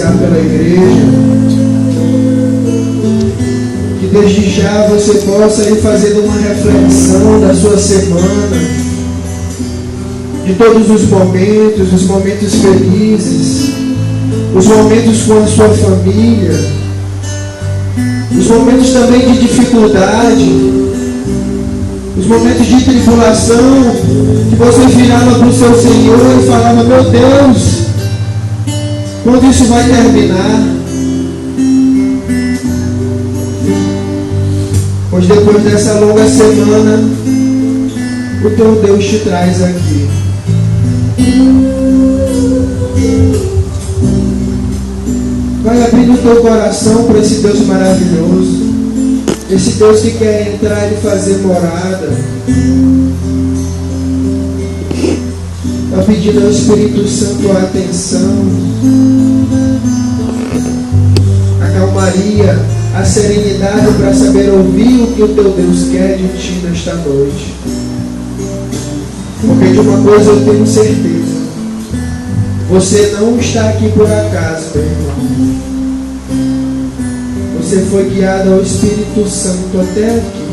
orar pela igreja. Que desde já você possa ir fazendo uma reflexão da sua semana, de todos os momentos felizes, os momentos com a sua família, os momentos também de dificuldade, os momentos de tribulação, que você virava para o seu Senhor e falava: meu Deus, quando isso vai terminar? Pois depois dessa longa semana, o teu Deus te traz aqui. Vai abrindo o teu coração para esse Deus maravilhoso, esse Deus que quer entrar e fazer morada. Vai pedindo ao Espírito Santo a atenção, a calmaria, a serenidade para saber ouvir o que o teu Deus quer de ti nesta noite. Porque de uma coisa eu tenho certeza: você não está aqui por acaso, meu irmão. Você foi guiado ao Espírito Santo até aqui.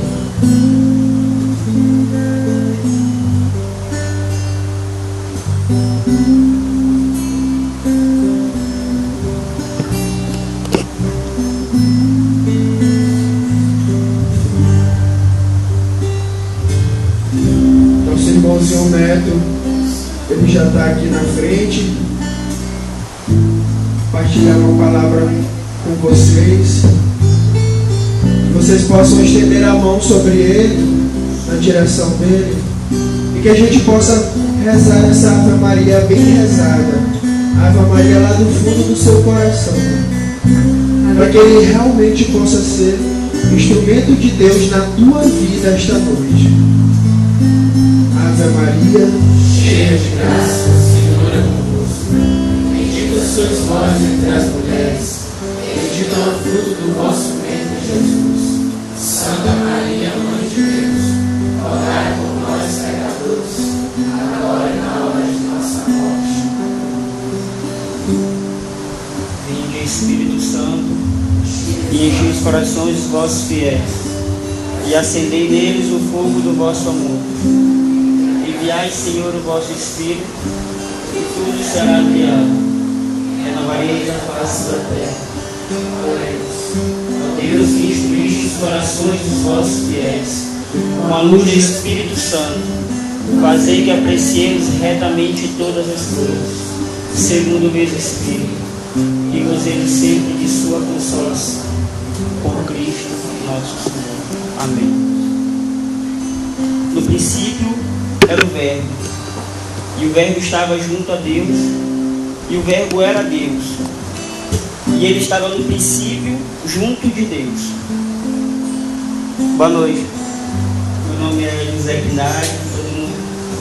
Nosso irmãozinho Neto, ele já está aqui na frente, partilhar uma palavra com vocês, que vocês possam estender a mão sobre ele, na direção dele, e que a gente possa rezar essa Ave Maria bem rezada, a Ave Maria lá do fundo do seu coração, para que ele realmente possa ser instrumento de Deus na tua vida esta noite. Ave Maria, cheia de graça, o Senhor é convosco. Bendita sois vós entre as mulheres, bendito é o fruto do vosso ventre, Jesus. Santa Maria, Mãe de Deus, rogai por nós, pecadores, agora e na hora de nossa morte. Vinde, Espírito Santo, e enchei os corações dos vossos fiéis, e acendei neles o fogo do vosso amor. Enviai, Senhor, o vosso Espírito, e tudo será criado. Renovareis a face da terra. Ó Deus, que instruíste os corações dos vossos fiéis, com a luz do Espírito Santo, fazei que apreciemos retamente todas as coisas, segundo o mesmo Espírito, e gozemos sempre de sua consolação. Por Cristo nosso Senhor. Amém. No princípio era o Verbo, e o Verbo estava junto a Deus, e o Verbo era Deus, e ele estava no princípio junto de Deus. Boa noite, meu nome é José Guinari.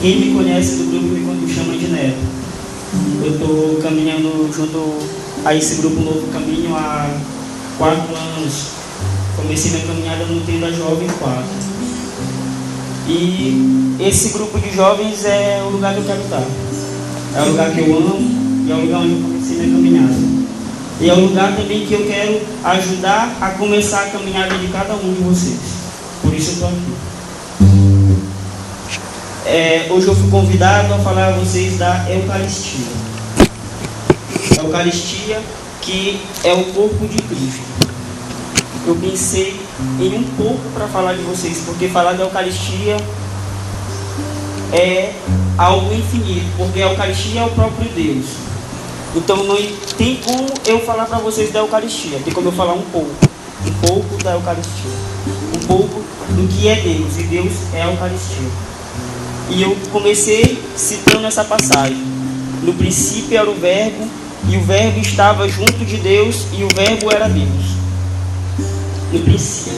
Quem me conhece do grupo me chama de Neto. Eu estou caminhando junto a esse grupo Novo Caminho há 4 anos. Comecei minha caminhada no Tenda Jovem 4. E esse grupo de jovens é o lugar que eu quero estar. É o lugar que eu amo, e é o lugar onde eu comecei minha caminhada. E é o lugar também que eu quero ajudar a começar a caminhada de cada um de vocês. Por isso eu estou aqui. Hoje eu fui convidado a falar a vocês da Eucaristia. Eucaristia, que é o corpo de Cristo. Eu pensei em um pouco para falar de vocês, porque falar da Eucaristia é algo infinito, porque a Eucaristia é o próprio Deus. Então não tem como eu falar para vocês da Eucaristia, tem como eu falar um pouco da Eucaristia, um pouco do que é Deus, e Deus é a Eucaristia. E eu comecei citando essa passagem: no princípio era o Verbo, e o Verbo estava junto de Deus, e o Verbo era Deus. No princípio.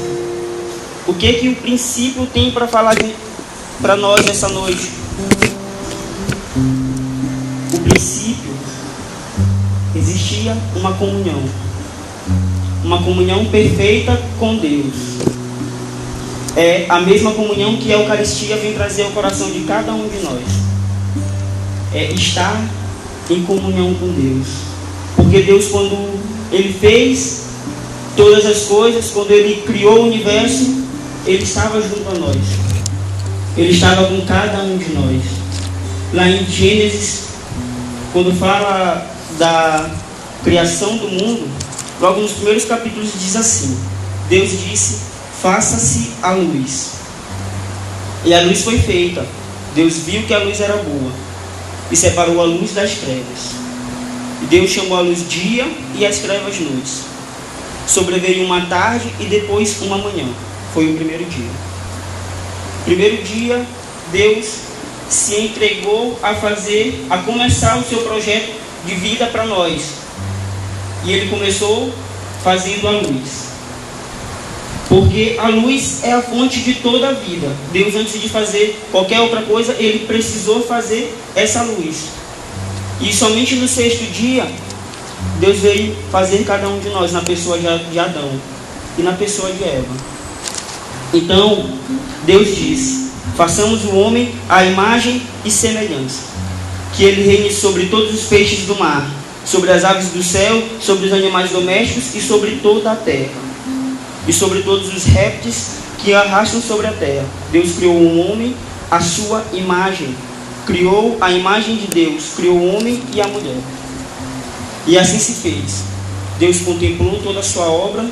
O que o princípio tem para falar para nós nessa noite? O princípio, existia uma comunhão perfeita com Deus. É a mesma comunhão que a Eucaristia vem trazer ao coração de cada um de nós. É estar em comunhão com Deus. Porque Deus, quando Ele fez todas as coisas, quando Ele criou o universo, Ele estava junto a nós. Ele estava com cada um de nós. Lá em Gênesis, quando fala da criação do mundo, logo nos primeiros capítulos diz assim: Deus disse, faça-se a luz. E a luz foi feita. Deus viu que a luz era boa e separou a luz das trevas. E Deus chamou a luz dia e as trevas noites. Sobreveio uma tarde e depois uma manhã. Foi o primeiro dia. Primeiro dia, Deus se entregou a começar o seu projeto de vida para nós. E Ele começou fazendo a luz. Porque a luz é a fonte de toda a vida. Deus, antes de fazer qualquer outra coisa, Ele precisou fazer essa luz. E somente no sexto dia, Deus veio fazer cada um de nós, na pessoa de Adão e na pessoa de Eva. Então, Deus disse, façamos o homem à imagem e semelhança, que ele reine sobre todos os peixes do mar, sobre as aves do céu, sobre os animais domésticos e sobre toda a terra, e sobre todos os répteis que arrastam sobre a terra. Deus criou um homem à sua imagem, criou a imagem de Deus, criou o homem e a mulher. E assim se fez. Deus contemplou toda a sua obra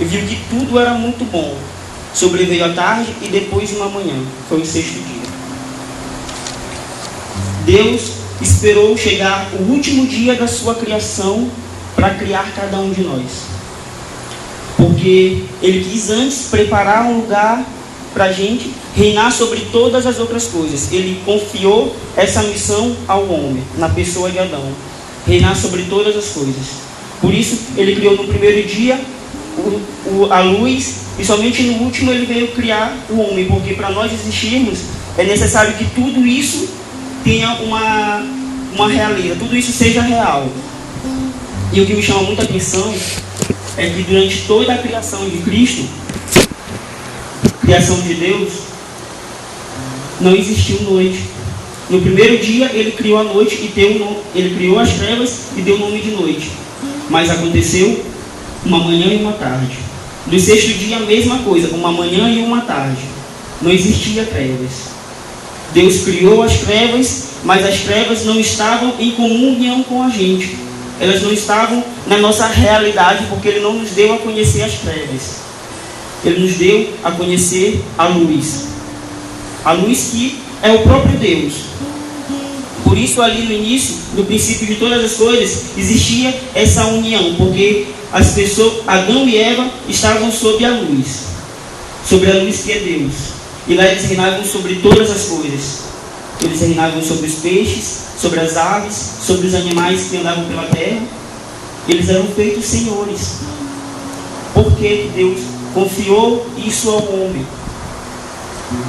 e viu que tudo era muito bom. Sobreveio a tarde e depois uma manhã. Foi o sexto dia. Deus esperou chegar o último dia da sua criação para criar cada um de nós. Porque Ele quis antes preparar um lugar para a gente reinar sobre todas as outras coisas. Ele confiou essa missão ao homem, na pessoa de Adão. Reinar sobre todas as coisas. Por isso, Ele criou no primeiro dia a luz, e somente no último Ele veio criar o homem. Porque para nós existirmos, é necessário que tudo isso tenha uma realidade, tudo isso seja real. E o que me chama muita atenção é que durante toda a criação de Cristo, criação de Deus, não existiu noite. No primeiro dia Ele criou a noite e Ele criou as trevas e deu o nome de noite. Mas aconteceu uma manhã e uma tarde. No sexto dia a mesma coisa, uma manhã e uma tarde. Não existia trevas. Deus criou as trevas, mas as trevas não estavam em comunhão com a gente. Elas não estavam na nossa realidade, porque Ele não nos deu a conhecer as trevas. Ele nos deu a conhecer a luz. A luz que é o próprio Deus. Por isso ali no início, no princípio de todas as coisas, existia essa união, porque as pessoas, Adão e Eva, estavam sob a luz, sobre a luz que é Deus. E lá eles reinavam sobre todas as coisas. Eles reinavam sobre os peixes, sobre as aves, sobre os animais que andavam pela terra. Eles eram feitos senhores. Por que Deus confiou isso ao homem?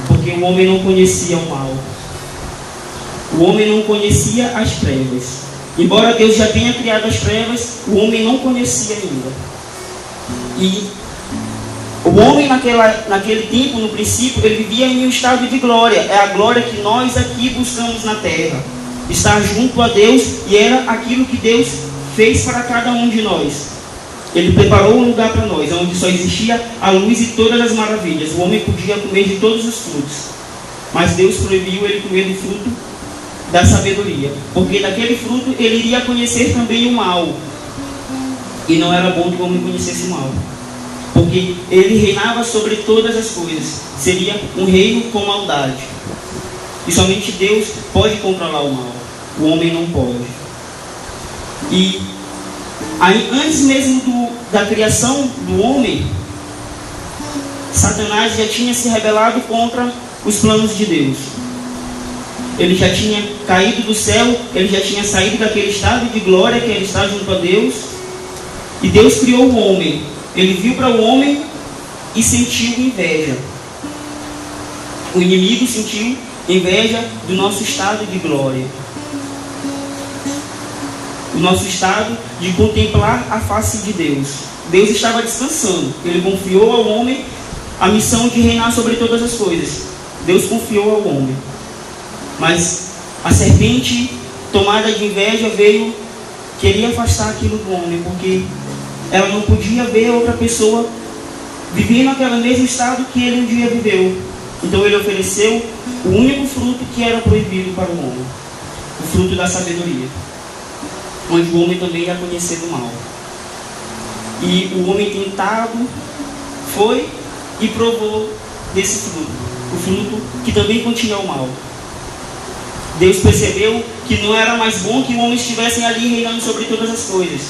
Porque o homem não conhecia o mal. O homem não conhecia as trevas. Embora Deus já tenha criado as trevas, o homem não conhecia ainda. E o homem naquele tempo, no princípio, ele vivia em um estado de glória. É a glória que nós aqui buscamos na terra. Estar junto a Deus, e era aquilo que Deus fez para cada um de nós. Ele preparou um lugar para nós, onde só existia a luz e todas as maravilhas. O homem podia comer de todos os frutos, mas Deus proibiu ele comer do fruto da sabedoria, porque daquele fruto ele iria conhecer também o mal, e não era bom que o homem conhecesse o mal, porque ele reinava sobre todas as coisas. Seria um reino com maldade, e somente Deus pode controlar o mal, o homem não pode. E aí, antes mesmo da criação do homem, Satanás já tinha se rebelado contra os planos de Deus. Ele já tinha caído do céu, ele já tinha saído daquele estado de glória que ele está junto a Deus. E Deus criou o homem. Ele viu para o homem e sentiu inveja. O inimigo sentiu inveja do nosso estado de glória. O nosso estado de contemplar a face de Deus. Deus estava descansando. Ele confiou ao homem a missão de reinar sobre todas as coisas. Deus confiou ao homem. Mas a serpente, tomada de inveja, veio queria afastar aquilo do homem, porque ela não podia ver outra pessoa vivendo aquele mesmo estado que ele um dia viveu. Então ele ofereceu o único fruto que era proibido para o homem, o fruto da sabedoria, onde o homem também ia conhecer do mal. E o homem tentado foi e provou desse fruto, o fruto que também continha o mal. Deus percebeu que não era mais bom que o homem estivesse ali reinando sobre todas as coisas,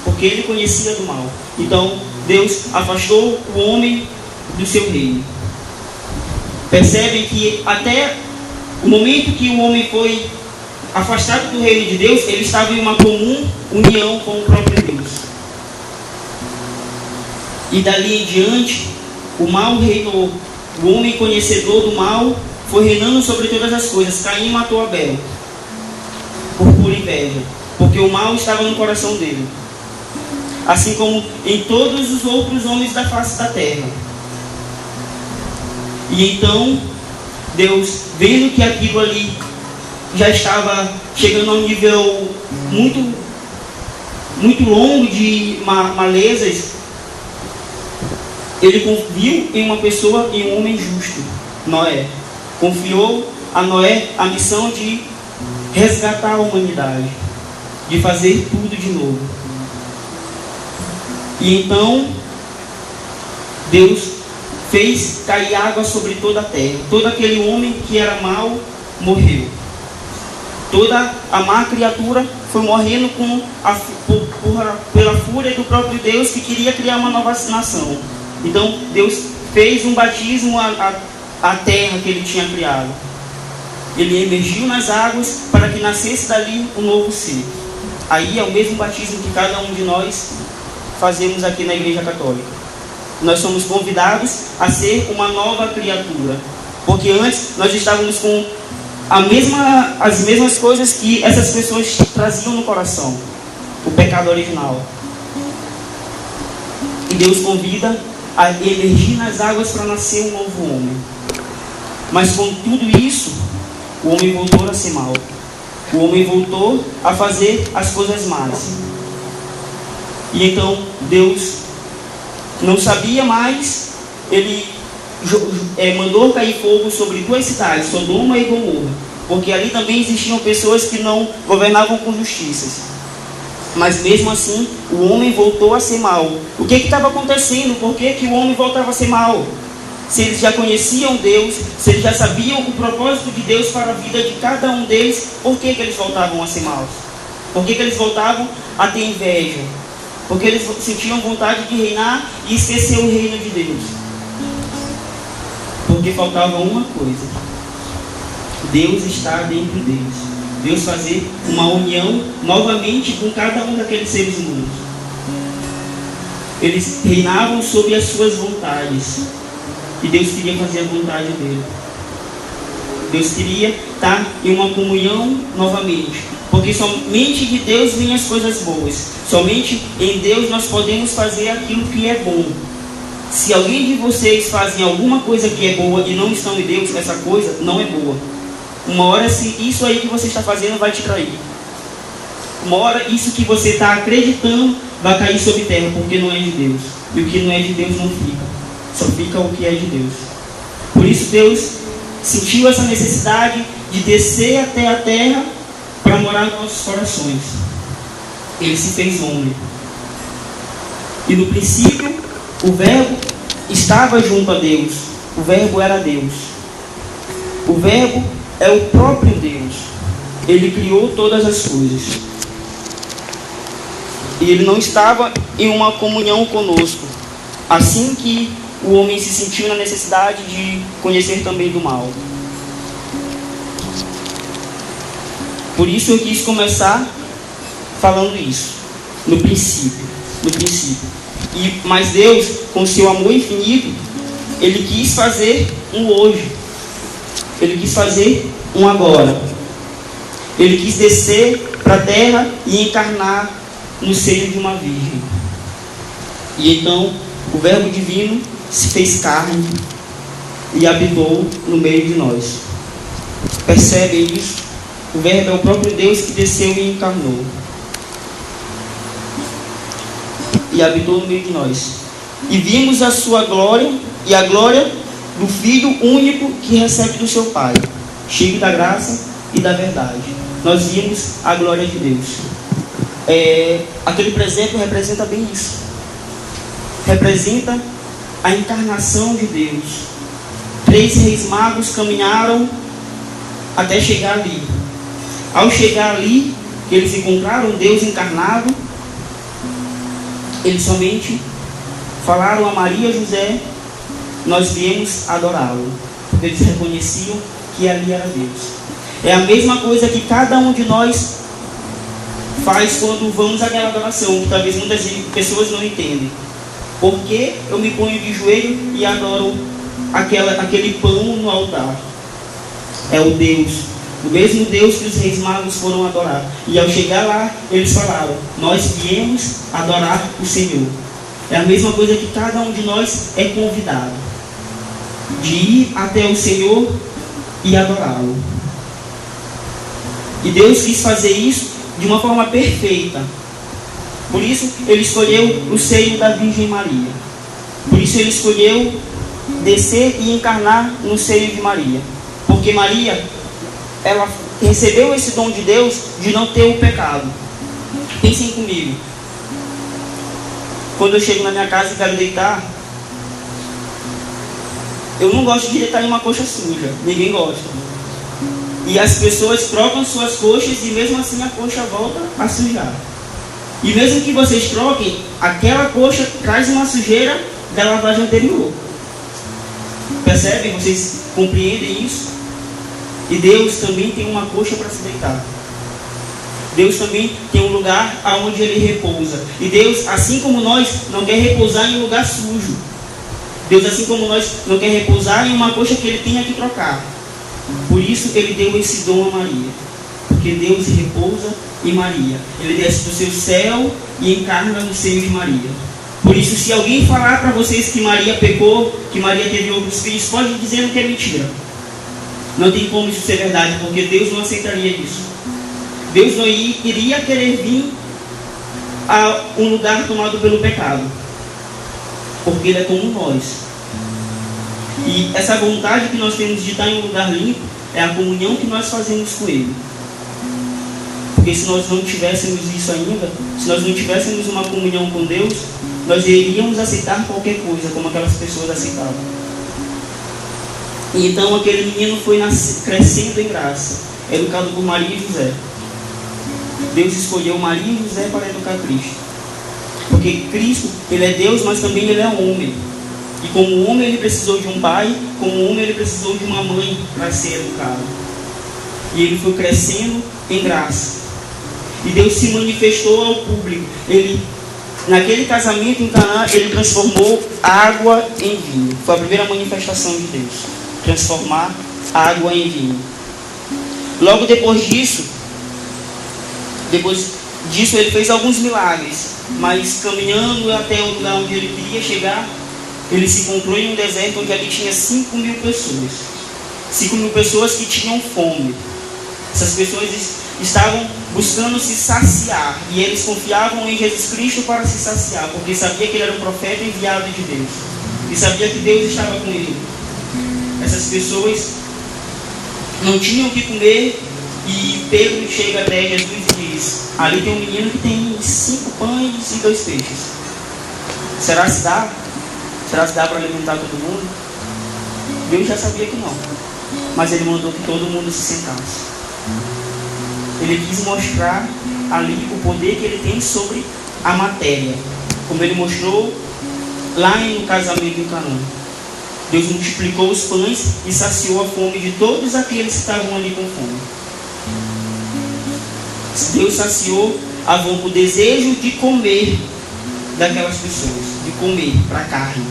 porque ele conhecia do mal. Então Deus afastou o homem do seu reino. Percebem que até o momento que o homem foi afastado do reino de Deus, ele estava em uma comum união com o próprio Deus. E dali em diante, o mal reinou. O homem conhecedor do mal foi reinando sobre todas as coisas. Caim matou Abel por pura inveja, porque o mal estava no coração dele, assim como em todos os outros homens da face da terra. E então Deus, vendo que aquilo ali já estava chegando a um nível muito longo de malezas, ele confiou em uma pessoa, em um homem justo, Noé. Confiou a Noé a missão de resgatar a humanidade, de fazer tudo de novo. E então Deus fez cair água sobre toda a terra. Todo aquele homem que era mau morreu. Toda a má criatura foi morrendo pela fúria do próprio Deus, que queria criar uma nova nação. Então Deus fez um batismo à terra que ele tinha criado. Ele emergiu nas águas para que nascesse dali um novo ser. Aí é o mesmo batismo que cada um de nós fazemos aqui na Igreja Católica. Nós somos convidados a ser uma nova criatura, porque antes nós estávamos com as mesmas coisas que essas pessoas traziam no coração, o pecado original. E Deus convida a emergir nas águas para nascer um novo homem. Mas com tudo isso, o homem voltou a ser mau. O homem voltou a fazer as coisas más. E então Deus não sabia mais, ele mandou cair fogo sobre duas cidades, Sodoma e Gomorra, porque ali também existiam pessoas que não governavam com justiça. Mas mesmo assim, o homem voltou a ser mau. O que estava acontecendo? Por que o homem voltava a ser mau? Se eles já conheciam Deus, se eles já sabiam o propósito de Deus para a vida de cada um deles, por que eles voltavam a ser maus? Por que eles voltavam a ter inveja? Porque eles sentiam vontade de reinar e esquecer o reino de Deus. Porque faltava uma coisa: Deus está dentro deles. Deus fazer uma união novamente com cada um daqueles seres humanos. Eles reinavam sob as suas vontades, e Deus queria fazer a vontade dele. Deus queria estar em uma comunhão novamente, porque somente de Deus vêm as coisas boas. Somente em Deus nós podemos fazer aquilo que é bom. Se alguém de vocês fazem alguma coisa que é boa e não estão em Deus, essa coisa não é boa. Uma hora isso aí que você está fazendo vai te trair. Uma hora isso que você está acreditando vai cair sobre terra, porque não é de Deus. E o que não é de Deus não fica. Só fica o que é de Deus. Por isso Deus sentiu essa necessidade de descer até a terra para morar nos nossos corações. Ele se fez homem. E no princípio, o Verbo estava junto a Deus. O Verbo era Deus. O Verbo é o próprio Deus. Ele criou todas as coisas. E ele não estava em uma comunhão conosco. Assim que o homem se sentiu na necessidade de conhecer também do mal. Por isso eu quis começar falando isso. No princípio. Mas Deus, com seu amor infinito, Ele quis fazer um hoje. Ele quis fazer um agora. Ele quis descer para a terra e encarnar no seio de uma virgem. E então o Verbo divino se fez carne e habitou no meio de nós. Percebem isso? O Verbo é o próprio Deus que desceu e encarnou. e habitou no meio de nós. E vimos a sua glória e a glória do Filho único que recebe do seu Pai, cheio da graça e da verdade. Nós vimos a glória de Deus. Aquele presépio representa bem isso. Representa a encarnação de Deus. 3 reis magos caminharam até chegar ali. Ao chegar ali, eles encontraram Deus encarnado. Eles somente falaram a Maria e José: nós viemos adorá-lo. Eles reconheciam que ali era Deus. É a mesma coisa que cada um de nós faz quando vamos àquela adoração, que talvez muitas pessoas não entendem. Por que eu me ponho de joelho e adoro aquele pão no altar? É o mesmo Deus que os reis magos foram adorar. E ao chegar lá, eles falaram: nós viemos adorar o Senhor. É a mesma coisa que cada um de nós é convidado, de ir até o Senhor e adorá-lo. E Deus quis fazer isso de uma forma perfeita. Por isso Ele escolheu o seio da Virgem Maria. Por isso Ele escolheu descer e encarnar no seio de Maria. Porque Maria, ela recebeu esse dom de Deus de não ter o pecado. Pensem comigo. Quando eu chego na minha casa e quero deitar, eu não gosto de deitar em uma coxa suja. Ninguém gosta. E as pessoas trocam suas coxas e mesmo assim a coxa volta a sujar. E mesmo que vocês troquem, aquela coxa traz uma sujeira da lavagem anterior. Percebem? Vocês compreendem isso? E Deus também tem uma coxa para se deitar. Deus também tem um lugar onde Ele repousa. E Deus, assim como nós, não quer repousar em um lugar sujo. Deus, assim como nós, não quer repousar em uma coxa que Ele tenha que trocar. Por isso Ele deu esse dom a Maria. Porque Deus repousa em Maria. Ele desce do seu céu e encarna no seio de Maria. Por isso, se alguém falar para vocês que Maria pecou, que Maria teve outros filhos, pode dizer que é mentira. Não tem como isso ser verdade, porque Deus não aceitaria isso. Deus não iria querer vir a um lugar tomado pelo pecado, porque Ele é como nós. E essa vontade que nós temos de estar em um lugar limpo é a comunhão que nós fazemos com Ele. Porque se nós não tivéssemos isso ainda, se nós não tivéssemos uma comunhão com Deus, nós iríamos aceitar qualquer coisa, como aquelas pessoas aceitavam. E então aquele menino foi crescendo em graça, educado por Maria e José. Deus escolheu Maria e José para educar Cristo. Porque Cristo, Ele é Deus, mas também Ele é homem. E como homem Ele precisou de um pai, como homem Ele precisou de uma mãe para ser educado. E Ele foi crescendo em graça. E Deus se manifestou ao público. Naquele casamento em Canaã, Ele transformou água em vinho. Foi a primeira manifestação de Deus. Transformar água em vinho. Logo depois disso, Ele fez alguns milagres. Mas caminhando até o lugar onde Ele queria chegar, Ele se encontrou em um deserto onde ali tinha 5.000 pessoas. 5.000 pessoas que tinham fome. Essas pessoas estavam buscando se saciar. E eles confiavam em Jesus Cristo para se saciar. Porque sabia que Ele era um profeta enviado de Deus. E sabia que Deus estava com Ele. Essas pessoas não tinham o que comer. E Pedro chega até Jesus e diz: ali tem um menino que tem 5 pães e 2 peixes. Será que dá? Será que dá para alimentar todo mundo? Deus já sabia que não. Mas Ele mandou que todo mundo se sentasse. Ele quis mostrar ali o poder que Ele tem sobre a matéria. Como Ele mostrou lá no casamento em Canaã. Deus multiplicou os pães e saciou a fome de todos aqueles que estavam ali com fome. Deus saciou o desejo de comer daquelas pessoas, de comer para a carne,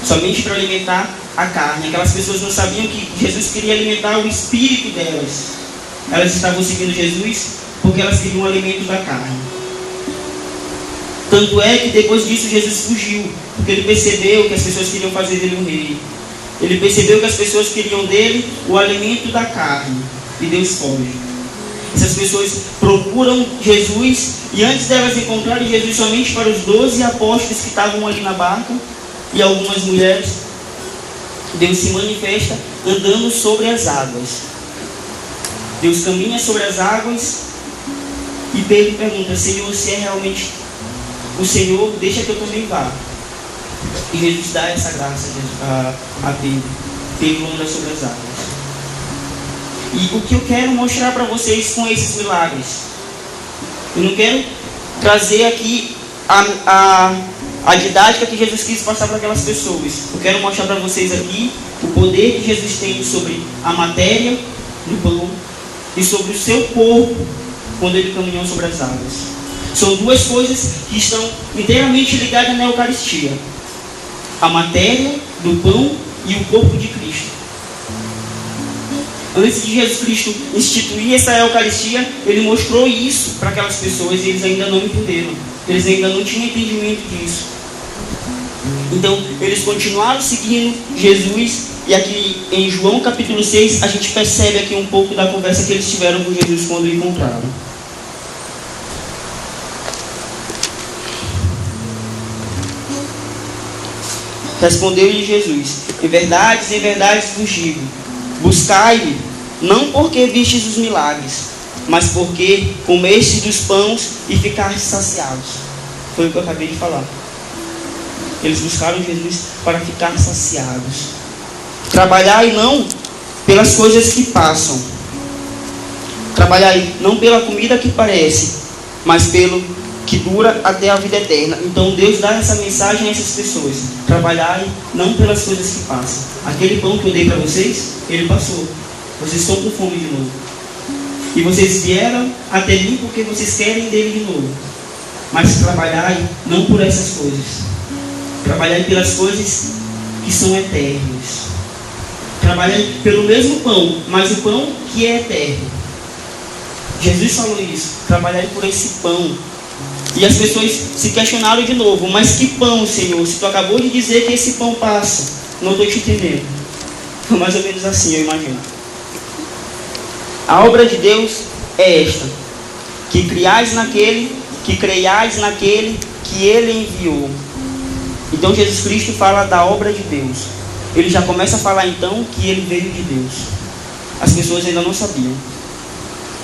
somente para alimentar a carne. Aquelas pessoas não sabiam que Jesus queria alimentar o espírito delas. Elas estavam seguindo Jesus porque elas queriam o alimento da carne. Tanto é que depois disso Jesus fugiu, porque Ele percebeu que as pessoas queriam fazer dele um rei. Ele percebeu que as pessoas queriam dele o alimento da carne, e Deus foge. essas pessoas procuram Jesus, e antes delas encontrarem Jesus somente para os 12 apóstolos que estavam ali na barca e algumas mulheres, Deus se manifesta andando sobre as águas. Deus caminha sobre as águas e Pedro pergunta: Senhor, se é realmente o Senhor, deixa que eu também vá. E Jesus dá essa graça a Pedro. Pedro anda sobre as águas. E o que eu quero mostrar para vocês com esses milagres, eu não quero trazer aqui a didática que Jesus quis passar para aquelas pessoas. Eu quero mostrar para vocês aqui o poder que Jesus tem sobre a matéria do pão e sobre o seu corpo quando ele caminhou sobre as águas. São duas coisas que estão inteiramente ligadas na Eucaristia: a matéria do pão e o corpo de Cristo. Antes de Jesus Cristo instituir essa Eucaristia, ele mostrou isso para aquelas pessoas e eles ainda não entenderam. Eles ainda não tinham entendimento disso. Então, eles continuaram seguindo Jesus. E aqui em João capítulo 6, a gente percebe aqui um pouco da conversa que eles tiveram com Jesus quando o encontraram. Respondeu-lhe Jesus: em verdade vos digo, buscai-me, não porque vistes os milagres, mas porque comestes dos pães e ficastes saciados. Foi o que eu acabei de falar. Eles buscaram Jesus para ficar saciados. Trabalhai não pelas coisas que passam. Trabalhai não pela comida que parece, mas pelo que dura até a vida eterna. Então Deus dá essa mensagem a essas pessoas: trabalhai não pelas coisas que passam. Aquele pão que eu dei para vocês, ele passou. Vocês estão com fome de novo. E vocês vieram até mim porque vocês querem dele de novo. Mas trabalhai não por essas coisas. Trabalhai pelas coisas que são eternas. Trabalhai pelo mesmo pão, mas o pão que é eterno. Jesus falou isso: trabalhai por esse pão. E as pessoas se questionaram de novo: mas que pão, Senhor? Se tu acabou de dizer que esse pão passa. Não estou te entendendo. Foi mais ou menos assim, eu imagino. A obra de Deus é esta: que creiais naquele que Ele enviou. Então Jesus Cristo fala da obra de Deus. Ele já começa a falar então que Ele veio de Deus. As pessoas ainda não sabiam.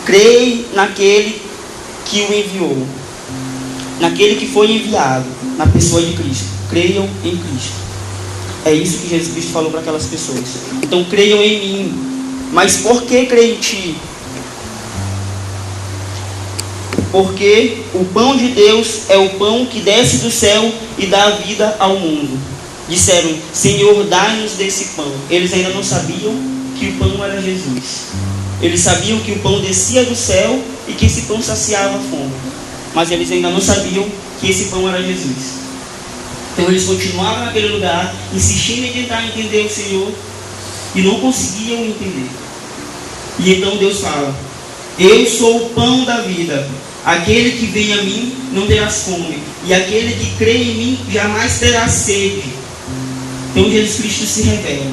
Creia naquele que o enviou, naquele que foi enviado, na pessoa de Cristo. Creiam em Cristo. É isso que Jesus Cristo falou para aquelas pessoas. Então creiam em mim. Mas por que creio em ti? Porque o pão de Deus é o pão que desce do céu e dá vida ao mundo. Disseram: Senhor, dai-nos desse pão. Eles ainda não sabiam que o pão era Jesus. Eles sabiam que o pão descia do céu e que esse pão saciava a fome. Mas eles ainda não sabiam que esse pão era Jesus. Então eles continuavam naquele lugar, insistindo em tentar entender o Senhor, e não conseguiam entender. E então Deus fala: eu sou o pão da vida. Aquele que vem a mim não terá fome, e aquele que crê em mim jamais terá sede. Então Jesus Cristo se revela: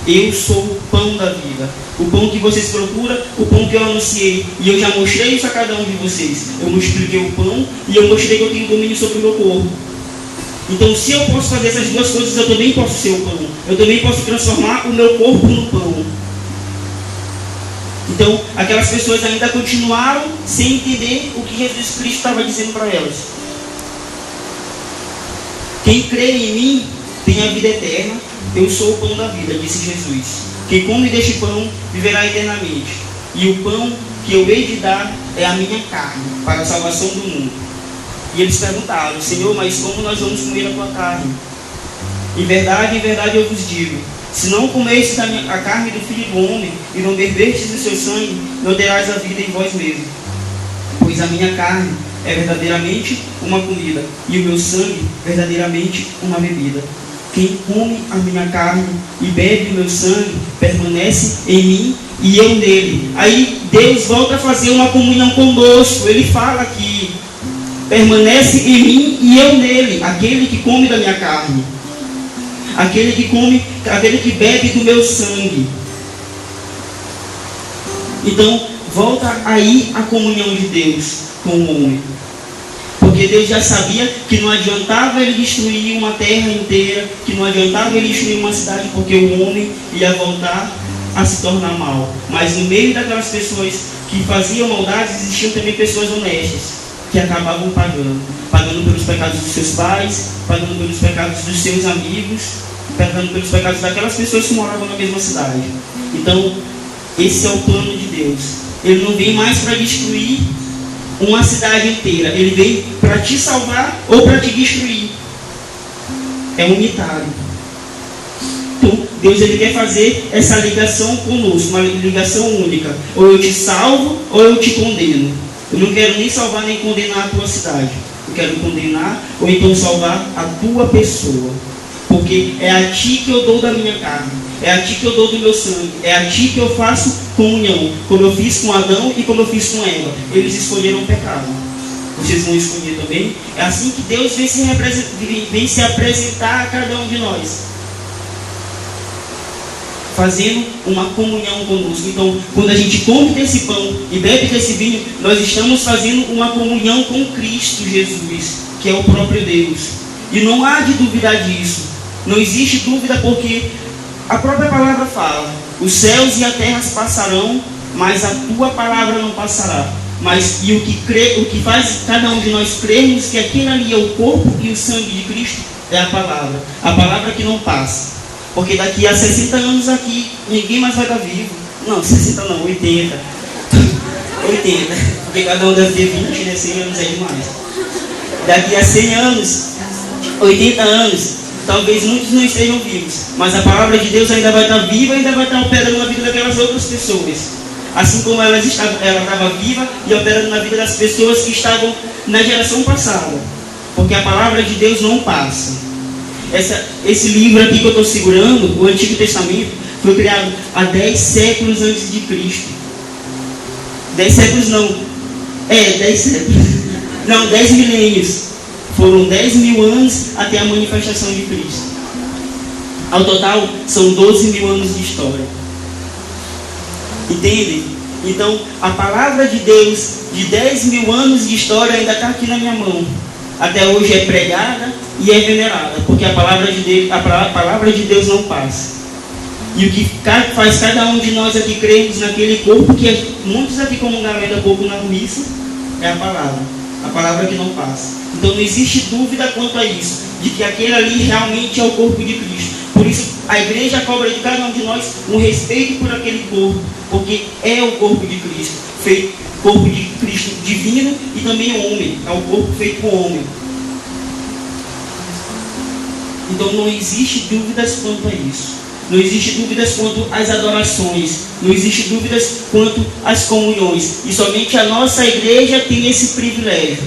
eu sou o pão da vida. O pão que vocês procuram, o pão que eu anunciei. E eu já mostrei isso a cada um de vocês. Eu multipliquei o pão e eu mostrei que eu tenho domínio sobre o meu corpo. Então, se eu posso fazer essas duas coisas, eu também posso ser o pão. Eu também posso transformar o meu corpo no pão. Então, aquelas pessoas ainda continuaram sem entender o que Jesus Cristo estava dizendo para elas. Quem crê em mim tem a vida eterna. Eu sou o pão da vida, disse Jesus. Quem come deste pão viverá eternamente. E o pão que eu hei de dar é a minha carne, para a salvação do mundo. E eles perguntaram: Senhor, mas como nós vamos comer a tua carne? Em verdade eu vos digo: se não comestes a carne do Filho do Homem e não beberdes do seu sangue, não terás a vida em vós mesmos. Pois a minha carne é verdadeiramente uma comida, e o meu sangue verdadeiramente uma bebida. Quem come a minha carne e bebe o meu sangue permanece em mim e eu nele. Aí Deus volta a fazer uma comunhão conosco. Ele fala que permanece em mim e eu nele. Aquele que come da minha carne, aquele que bebe do meu sangue. Então volta aí a comunhão de Deus com o homem. Porque Deus já sabia que não adiantava ele destruir uma terra inteira, que não adiantava ele destruir uma cidade, porque o homem ia voltar a se tornar mal. Mas no meio daquelas pessoas que faziam maldades, existiam também pessoas honestas, que acabavam pagando pelos pecados dos seus pais, pagando pelos pecados dos seus amigos, pagando pelos pecados daquelas pessoas que moravam na mesma cidade. Então, esse é o plano de Deus. Ele não vem mais para destruir uma cidade inteira, ele vem para te salvar ou para te destruir. É unitário. Então, Deus ele quer fazer essa ligação conosco, uma ligação única. Ou eu te salvo, ou eu te condeno. Eu não quero nem salvar nem condenar a tua cidade. Eu quero condenar ou então salvar a tua pessoa. Porque é a ti que eu dou da minha carne, é a ti que eu dou do meu sangue, é a ti que eu faço comunhão, como eu fiz com Adão e como eu fiz com Eva. Eles escolheram o pecado, vocês vão escolher também. É assim que Deus vem se apresentar a cada um de nós, fazendo uma comunhão conosco. Então, quando a gente come desse pão e bebe desse vinho, nós estamos fazendo uma comunhão com Cristo Jesus, que é o próprio Deus. E não há de duvidar disso. Não existe dúvida, porque a própria palavra fala: os céus e a terra passarão, mas a tua palavra não passará. Mas o que faz cada um de nós crermos que aquele ali é o corpo e o sangue de Cristo é a palavra que não passa. Porque daqui a 60 anos aqui, ninguém mais vai estar vivo. Não, 60 não, 80. 80, porque cada um deve ter 20, né? 100 anos é demais. Daqui a 100 anos, 80 anos, talvez muitos não estejam vivos, mas a palavra de Deus ainda vai estar viva, ainda vai estar operando na vida daquelas outras pessoas. Assim como ela estava viva e operando na vida das pessoas que estavam na geração passada. Porque a palavra de Deus não passa. Esse livro aqui que eu estou segurando, o Antigo Testamento, foi criado há 10 séculos antes de Cristo. 10 séculos não. 10 séculos. Não, 10 milênios. Foram 10 mil anos até a manifestação de Cristo. Ao total, são 12 mil anos de história. Entendem? Então, a palavra de Deus, de 10 mil anos de história, ainda está aqui na minha mão. Até hoje é pregada e é venerada, porque a palavra de Deus não passa. E o que faz cada um de nós aqui crermos naquele corpo, que muitos aqui comungaram ainda há pouco na missa, é a palavra que não passa. Então não existe dúvida quanto a isso, de que aquele ali realmente é o corpo de Cristo. Por isso a igreja cobra de cada um de nós um respeito por aquele corpo, porque é o corpo de Cristo, feito corpo de Cristo divino e também homem, é o corpo feito por homem. Então não existe dúvidas quanto a isso. Não existe dúvidas quanto às adorações, não existe dúvidas quanto às comunhões. E somente a nossa igreja tem esse privilégio.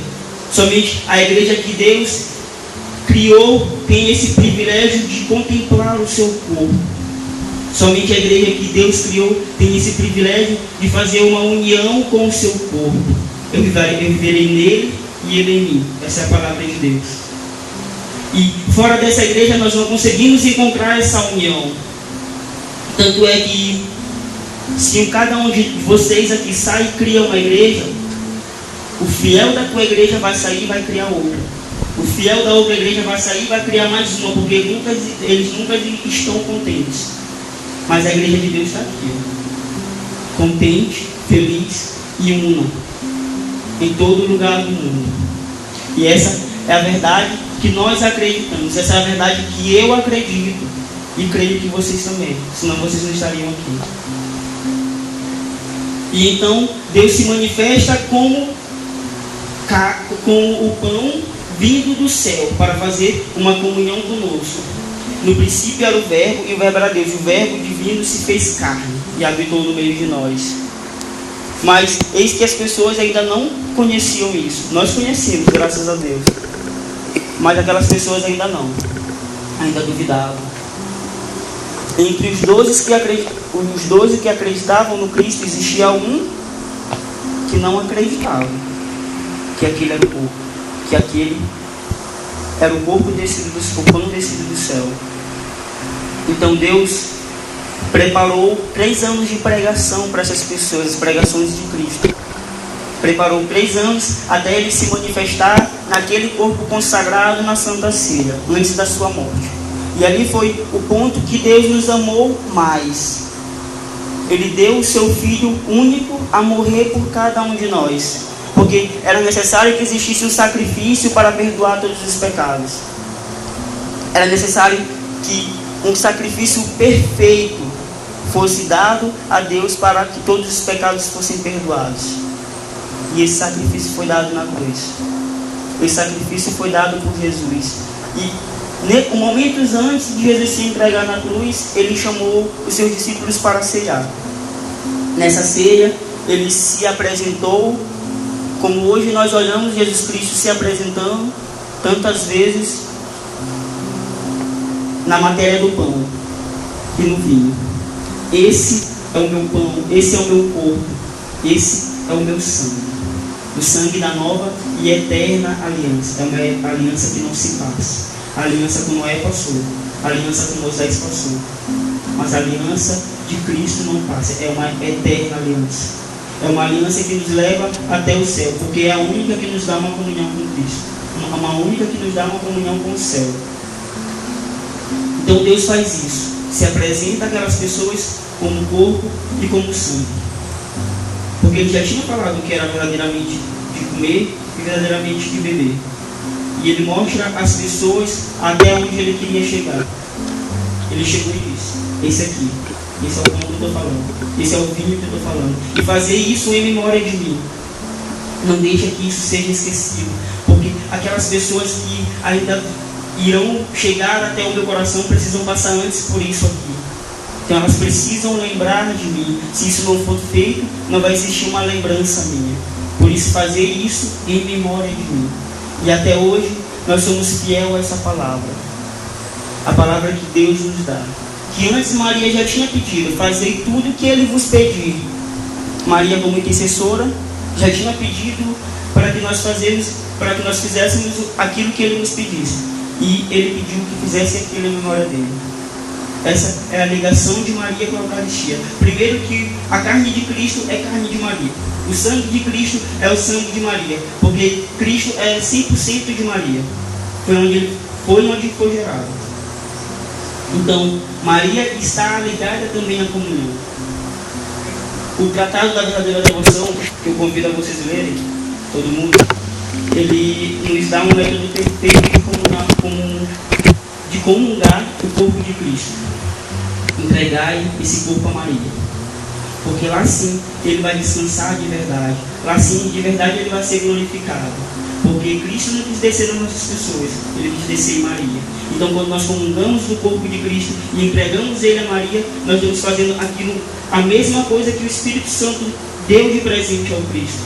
Somente a igreja que Deus criou tem esse privilégio de contemplar o seu corpo. Somente a igreja que Deus criou tem esse privilégio de fazer uma união com o seu corpo. Eu viverei nele e ele em mim. Essa é a palavra de Deus. E fora dessa igreja nós não conseguimos encontrar essa união. Tanto é que se cada um de vocês aqui sai e cria uma igreja, o fiel da tua igreja vai sair e vai criar outra. O fiel da outra igreja vai sair e vai criar mais uma, porque eles nunca estão contentes. Mas a igreja de Deus está aqui, contente, feliz e una em todo lugar do mundo. E essa é a verdade que nós acreditamos. Essa é a verdade que eu acredito e creio que vocês também, senão vocês não estariam aqui. E então Deus se manifesta como o pão vindo do céu para fazer uma comunhão conosco. No princípio era o verbo e o verbo era Deus. O verbo divino se fez carne e habitou no meio de nós. Mas eis que as pessoas ainda não conheciam isso. Nós conhecemos, graças a Deus. Mas aquelas pessoas ainda não. Ainda duvidavam. Entre os 12 que acreditavam no Cristo, existia um que não acreditava que aquele era o corpo, que aquele era o corpo descido o pão descido do céu. Então Deus preparou 3 anos de pregação para essas pessoas, pregações de Cristo. Preparou 3 anos até ele se manifestar naquele corpo consagrado na Santa Ceia, antes da sua morte. E ali foi o ponto que Deus nos amou mais. Ele deu o seu Filho único a morrer por cada um de nós, porque era necessário que existisse um sacrifício para perdoar todos os pecados. Era necessário que um sacrifício perfeito fosse dado a Deus para que todos os pecados fossem perdoados. E esse sacrifício foi dado na cruz. Esse sacrifício foi dado por Jesus. E momentos antes de Jesus se entregar na cruz, ele chamou os seus discípulos para ceiar. Nessa ceia, ele se apresentou, como hoje nós olhamos Jesus Cristo se apresentando tantas vezes na matéria do pão e no vinho. Esse é o meu pão, esse é o meu corpo, esse é o meu sangue. O sangue da nova e eterna aliança. É uma aliança que não se passa. A aliança com Noé passou, a aliança com Moisés passou, mas a aliança de Cristo não passa. É uma eterna aliança. É uma aliança que nos leva até o céu, porque é a única que nos dá uma comunhão com Cristo, uma única que nos dá uma comunhão com o céu. Então Deus faz isso, se apresenta aquelas pessoas como corpo e como sangue, porque ele já tinha falado que era verdadeiramente de comer e verdadeiramente de beber. E ele mostra às pessoas até onde ele queria chegar. Ele chegou e disse: esse aqui, esse é o pão que eu estou falando, esse é o vinho que eu estou falando, e fazer isso em memória de mim. Não deixa que isso seja esquecido, porque aquelas pessoas que ainda irão chegar até o meu coração precisam passar antes por isso aqui. Então elas precisam lembrar de mim. Se isso não for feito, não vai existir uma lembrança minha. Por isso, fazer isso em memória de mim. E até hoje nós somos fiel a essa palavra, a palavra que Deus nos dá, que antes Maria já tinha pedido: fazei tudo o que ele vos pedir. Maria, como intercessora, já tinha pedido para que nós fizéssemos aquilo que ele nos pedisse, e ele pediu que fizesse aquilo em memória dele. Essa é a ligação de Maria com a Eucaristia. Primeiro, que a carne de Cristo é carne de Maria. O sangue de Cristo é o sangue de Maria, porque Cristo é 100% de Maria. Foi onde foi gerado. Então, Maria está ligada também à comunhão. O Tratado da Verdadeira Devoção, que eu convido a vocês lerem, todo mundo, ele nos dá um método perfeito de comungar o corpo de Cristo. Entregai esse corpo a Maria, porque lá sim ele vai descansar de verdade, lá sim de verdade ele vai ser glorificado, porque Cristo não quis descer nas nossas pessoas, ele quis descer em Maria. Então, quando nós comungamos do corpo de Cristo e entregamos ele a Maria, nós estamos fazendo aquilo, a mesma coisa que o Espírito Santo deu de presente ao Cristo,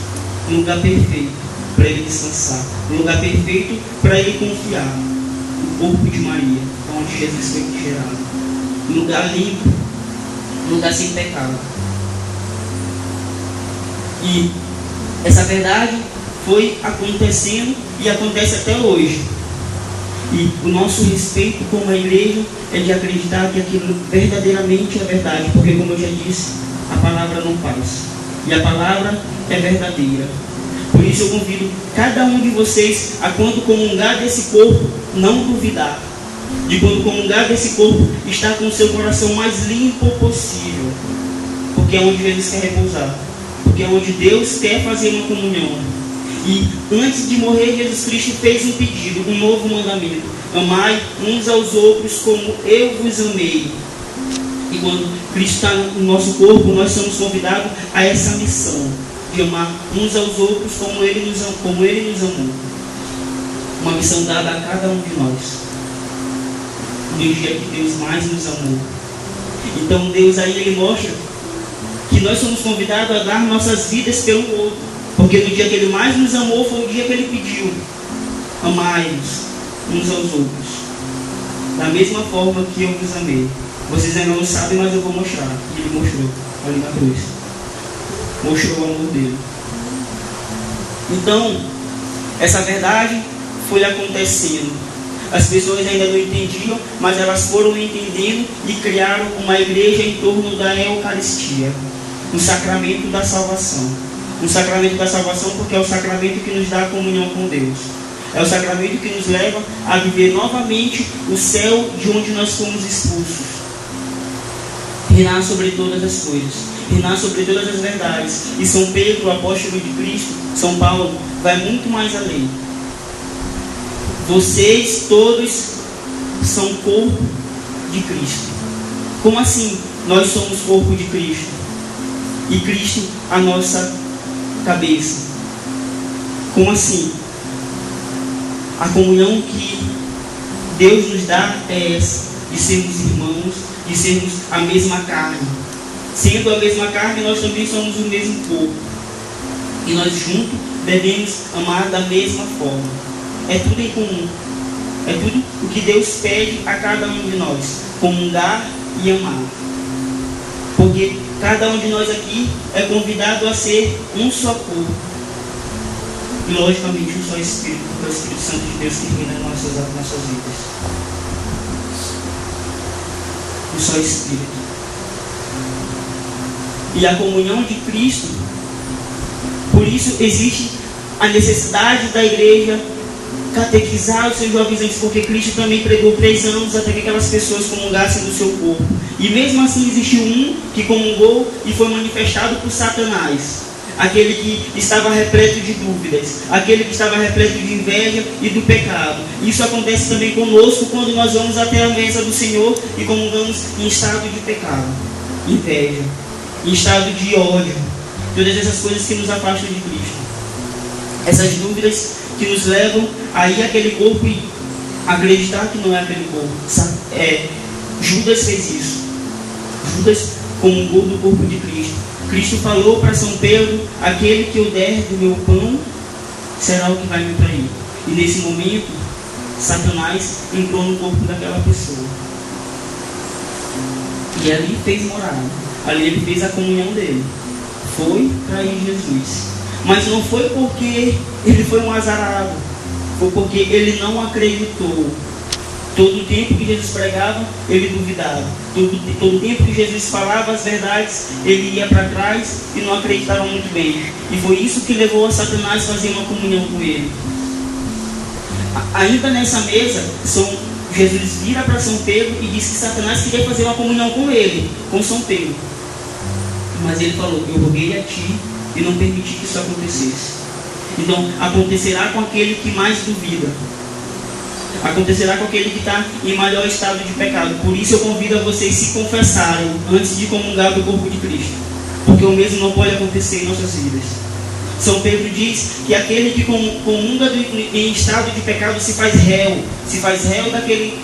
um lugar perfeito para ele descansar, um lugar perfeito para ele confiar. O corpo de Maria, onde Jesus foi gerado, um lugar limpo, um lugar sem pecado. E essa verdade foi acontecendo e acontece até hoje. E o nosso respeito como a igreja é de acreditar que aquilo verdadeiramente é verdade, porque, como eu já disse, a palavra não faz, e a palavra é verdadeira. Por isso eu convido cada um de vocês a, quando comungar desse corpo, não duvidar. De quando comungar desse corpo, estar com o seu coração mais limpo possível, porque é onde Jesus quer repousar, porque é onde Deus quer fazer uma comunhão. E antes de morrer, Jesus Cristo fez um pedido, um novo mandamento: amai uns aos outros como eu vos amei. E quando Cristo está no nosso corpo, nós somos convidados a essa missão de amar uns aos outros como Ele nos amou. Uma missão dada a cada um de nós, no dia que Deus mais nos amou. Então Deus aí ele mostra que nós somos convidados a dar nossas vidas pelo outro, porque no dia que Ele mais nos amou foi o dia que Ele pediu: amai-nos uns aos outros, da mesma forma que eu vos amei. Vocês ainda não sabem, mas eu vou mostrar. E Ele mostrou ali na cruz, mostrou o amor dele. Então, essa verdade foi acontecendo. As pessoas ainda não entendiam, mas elas foram entendendo e criaram uma igreja em torno da Eucaristia, o sacramento da salvação. O sacramento da salvação porque é o sacramento que nos dá a comunhão com Deus. É o sacramento que nos leva a viver novamente o céu de onde nós fomos expulsos. Reinar sobre todas as coisas, reinar sobre todas as verdades. E São Pedro, o apóstolo de Cristo, São Paulo, vai muito mais além. Vocês todos são corpo de Cristo. Como assim nós somos corpo de Cristo? E Cristo a nossa cabeça. Como assim? A comunhão que Deus nos dá é essa, de sermos irmãos, de sermos a mesma carne. Sendo a mesma carne, nós também somos o mesmo corpo. E nós juntos devemos amar da mesma forma. É tudo em comum. É tudo o que Deus pede a cada um de nós. Comungar e amar. Porque cada um de nós aqui é convidado a ser um só corpo. E logicamente um só Espírito, porque é o Espírito Santo de Deus que reina em nossas vidas. Um só Espírito. E a comunhão de Cristo, por isso existe a necessidade da igreja catequizar os seus jovens antes, porque Cristo também pregou 3 anos até que aquelas pessoas comungassem do seu corpo. E mesmo assim existiu um que comungou e foi manifestado por Satanás. Aquele que estava repleto de dúvidas, aquele que estava repleto de inveja e do pecado. Isso acontece também conosco quando nós vamos até a mesa do Senhor e comungamos em estado de pecado, inveja, em estado de ódio, todas essas coisas que nos afastam de Cristo. Essas dúvidas que nos levam a ir àquele corpo e acreditar que não é aquele corpo. Judas fez isso. Judas comungou do corpo de Cristo. Cristo falou para São Pedro: aquele que eu der do meu pão será o que vai me trair. E nesse momento, Satanás entrou no corpo daquela pessoa. E ali fez morada. Ali ele fez a comunhão dele. Foi trair Jesus. Mas não foi porque ele foi um azarado. Foi porque ele não acreditou. Todo o tempo que Jesus pregava, ele duvidava. Todo o tempo que Jesus falava as verdades, ele ia para trás e não acreditava muito bem. E foi isso que levou a Satanás a fazer uma comunhão com ele. Ainda nessa mesa, Jesus vira para São Pedro e diz que Satanás queria fazer uma comunhão com ele, com São Pedro. Mas ele falou: eu roguei a ti e não permiti que isso acontecesse. Então acontecerá com aquele que mais duvida. Acontecerá com aquele que está em maior estado de pecado. Por isso eu convido a vocês se confessarem antes de comungar do corpo de Cristo, porque o mesmo não pode acontecer em nossas vidas. São Pedro diz que aquele que comunga em estado de pecado se faz réu daquele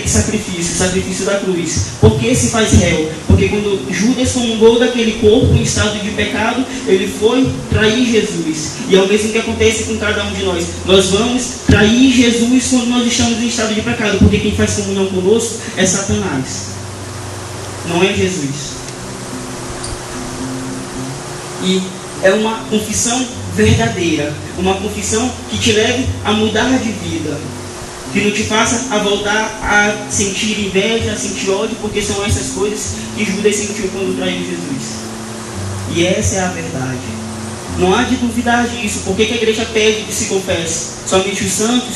sacrifício, o sacrifício da cruz. Por que se faz réu? Porque quando Judas comungou daquele corpo em estado de pecado, ele foi trair Jesus. E é o mesmo que acontece com cada um de nós. Nós vamos trair Jesus quando nós estamos em estado de pecado, porque quem faz comunhão conosco é Satanás, não é Jesus. E é uma confissão verdadeira, uma confissão que te leve a mudar de vida, que não te faça a voltar a sentir inveja, a sentir ódio, porque são essas coisas que Judas sentiu quando traiu Jesus. E essa é a verdade. Não há de duvidar disso. Por que a igreja pede que se confesse? Somente os santos?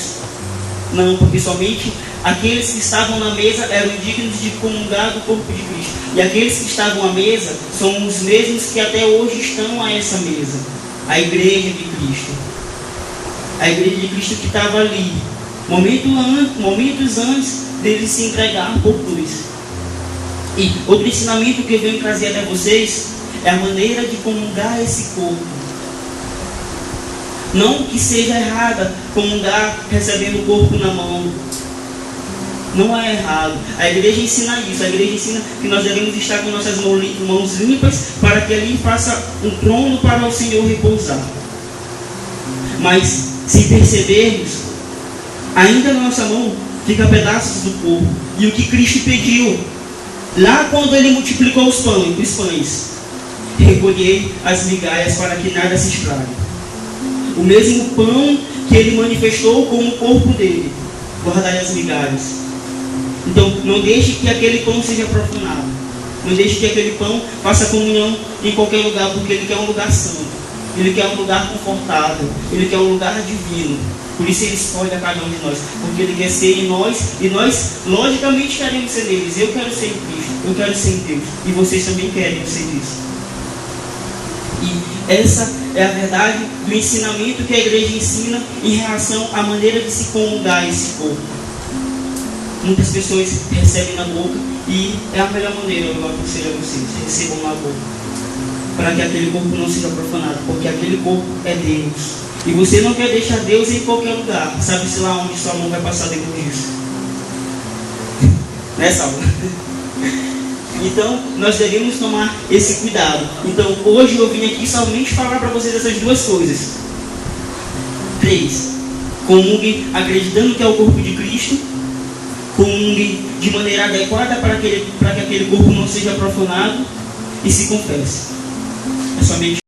Não, porque somente aqueles que estavam na mesa eram dignos de comungar do corpo de Cristo. E aqueles que estavam à mesa são os mesmos que até hoje estão a essa mesa. A igreja de Cristo. A igreja de Cristo que estava ali, momentos antes dele se entregar por cruz. E outro ensinamento que eu venho trazer até vocês é a maneira de comungar esse corpo. Não que seja errada comungar recebendo o corpo na mão. Não é errado. A igreja ensina isso. A igreja ensina que nós devemos estar com nossas mãos limpas para que ali faça um trono para o Senhor repousar. Mas se percebermos, ainda na nossa mão fica pedaços do corpo. E o que Cristo pediu lá quando ele multiplicou os pães: recolhei as migalhas para que nada se estrague. O mesmo pão que ele manifestou como o corpo dele. guardai as migalhas. Então, não deixe que aquele pão seja profanado. Não deixe que aquele pão faça comunhão em qualquer lugar, porque ele quer um lugar santo. Ele quer um lugar confortável. Ele quer um lugar divino. Por isso ele escolhe a cada um de nós. Porque ele quer ser em nós. E nós, logicamente, queremos ser neles. Eu quero ser em Cristo. Eu quero ser em Deus. E vocês também querem ser isso. E essa é a verdade do ensinamento que a igreja ensina em relação à maneira de se comungar esse corpo. Muitas pessoas recebem na boca e é a melhor maneira, eu aconselho a vocês, recebam na boca, para que aquele corpo não seja profanado, porque aquele corpo é Deus. E você não quer deixar Deus em qualquer lugar. Sabe-se lá onde sua mão vai passar depois disso? Né, Saulo? Então, nós devemos tomar esse cuidado. Então, hoje eu vim aqui somente falar para vocês essas duas coisas. 3. Comungue acreditando que é o corpo de Cristo. Comungue de maneira adequada para que aquele corpo não seja profanado. E se confesse. É somente